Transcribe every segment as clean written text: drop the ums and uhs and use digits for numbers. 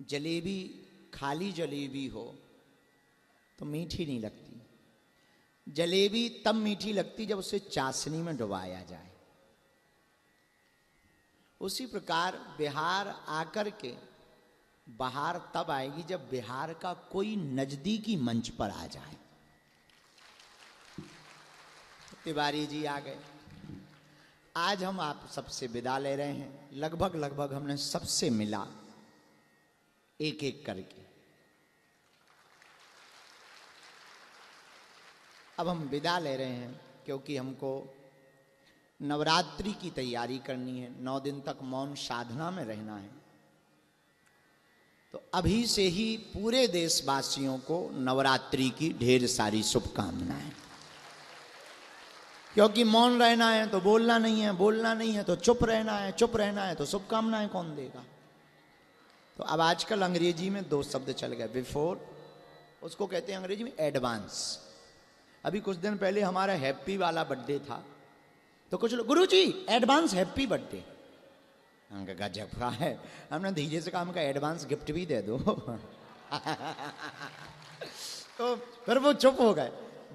जलेबी खाली जलेबी हो तो मीठी नहीं लगती। जलेबी तब मीठी लगती जब उसे चाशनी में डुबाया जाए। उसी प्रकार बिहार आकर के बहार तब आएगी जब बिहार का कोई नजदीकी मंच पर आ जाए। तिवारी जी आ गए। आज हम आप सबसे विदा ले रहे हैं। लगभग हमने सबसे मिला एक एक करके। अब हम विदा ले रहे हैं क्योंकि हमको नवरात्रि की तैयारी करनी है। 9 दिन तक मौन साधना में रहना है। तो अभी से ही पूरे देशवासियों को नवरात्रि की ढेर सारी शुभकामनाएं। क्योंकि मौन रहना है तो बोलना नहीं है, बोलना नहीं है तो चुप रहना है, चुप रहना है तो शुभकामनाएं कौन देगा। तो अब आजकल अंग्रेजी में 2 शब्द चल गए। बिफोर, उसको कहते हैं अंग्रेजी में एडवांस। अभी कुछ दिन पहले हमारा हैप्पी वाला बर्थडे था तो कुछ लोग, गुरुजी एडवांस हैप्पी बर्थडे। हमने कहा गजब का है। हमने धीरे से कहा, हमका एडवांस गिफ्ट भी दे दो। तो फिर वो चुप हो गए।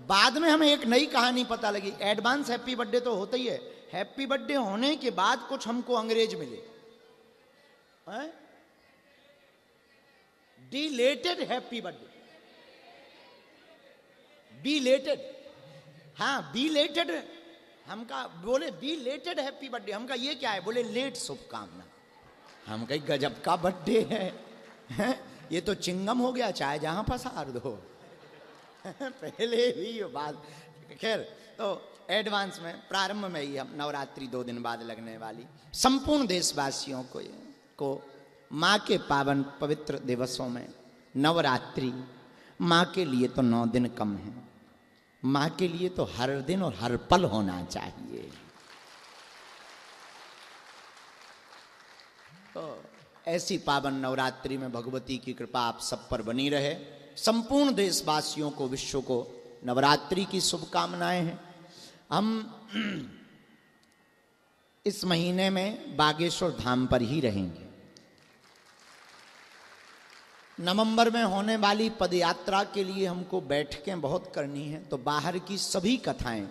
बाद में हमें एक नई कहानी पता लगी। एडवांस हैप्पी बर्थडे तो होता ही है, हैप्पी बर्थडे होने के बाद कुछ हमको अंग्रेज मिले, डिलेटेड हैप्पी बर्थडे। बिलेटेड, हाँ बिलेटेड। हमका बोले बिलेटेड हैप्पी बर्थडे। हमका ये क्या है? बोले लेट शुभकामना। हम कहीं गजब का बर्थडे है, ये तो चिंगम हो गया, चाहे जहां पसार दो। पहले ही बात। खैर, तो एडवांस में प्रारंभ में ही हम नवरात्रि 2 दिन बाद लगने वाली संपूर्ण देशवासियों को माँ के पावन पवित्र दिवसों में नवरात्रि, माँ के लिए तो 9 दिन कम है, माँ के लिए तो हर दिन और हर पल होना चाहिए। तो ऐसी पावन नवरात्रि में भगवती की कृपा आप सब पर बनी रहे। संपूर्ण देशवासियों को, विश्व को नवरात्रि की शुभकामनाएं हैं। हम इस महीने में बागेश्वर धाम पर ही रहेंगे। नवंबर में होने वाली पदयात्रा के लिए हमको बैठकें बहुत करनी है, तो बाहर की सभी कथाएं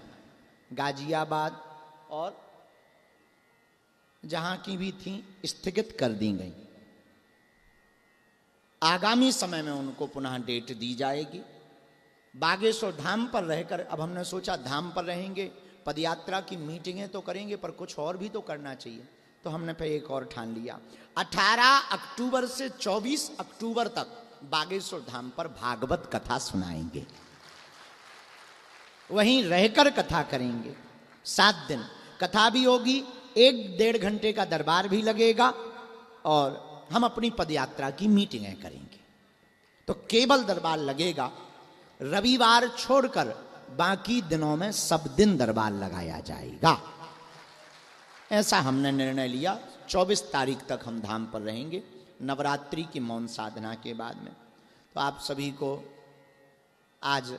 गाजियाबाद और जहां की भी थी स्थगित कर दी गई। आगामी समय में उनको पुनः डेट दी जाएगी। बागेश्वर धाम पर रहकर अब हमने सोचा धाम पर रहेंगे, पदयात्रा की मीटिंगें तो करेंगे पर कुछ और भी तो करना चाहिए। तो हमने फिर एक और ठान लिया, 18 अक्टूबर से 24 अक्टूबर तक बागेश्वर धाम पर भागवत कथा सुनाएंगे। वहीं रहकर कथा करेंगे। 7 दिन कथा भी होगी, 1-1.5 घंटे का दरबार भी लगेगा और हम अपनी पदयात्रा की मीटिंगें करेंगे। तो केवल दरबार लगेगा, रविवार छोड़कर बाकी दिनों में सब दिन दरबार लगाया जाएगा। ऐसा हमने निर्णय लिया। 24 तारीख तक हम धाम पर रहेंगे नवरात्रि की मौन साधना के बाद में। तो आप सभी को आज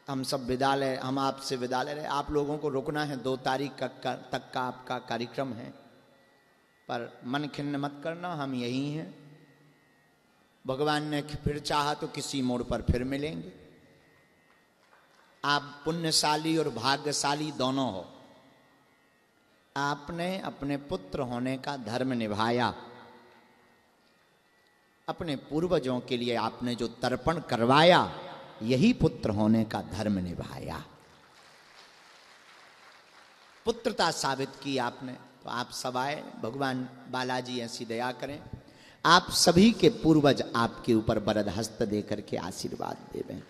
हम सब विद्यालय, हम आपसे विद्यालय रहे। आप लोगों को रुकना है, 2 तारीख तक का आपका कार्यक्रम है, पर मन खिन्न मत करना, हम यही हैं। भगवान ने फिर चाहा तो किसी मोड़ पर फिर मिलेंगे। आप पुण्यशाली और भाग्यशाली दोनों हो। आपने अपने पुत्र होने का धर्म निभाया। अपने पूर्वजों के लिए आपने जो तर्पण करवाया, यही पुत्र होने का धर्म निभाया। पुत्रता साबित की आपने। तो आप सब आए, भगवान बालाजी ऐसी दया करें, आप सभी के पूर्वज आपके ऊपर वरद हस्त दे करके आशीर्वाद देवें।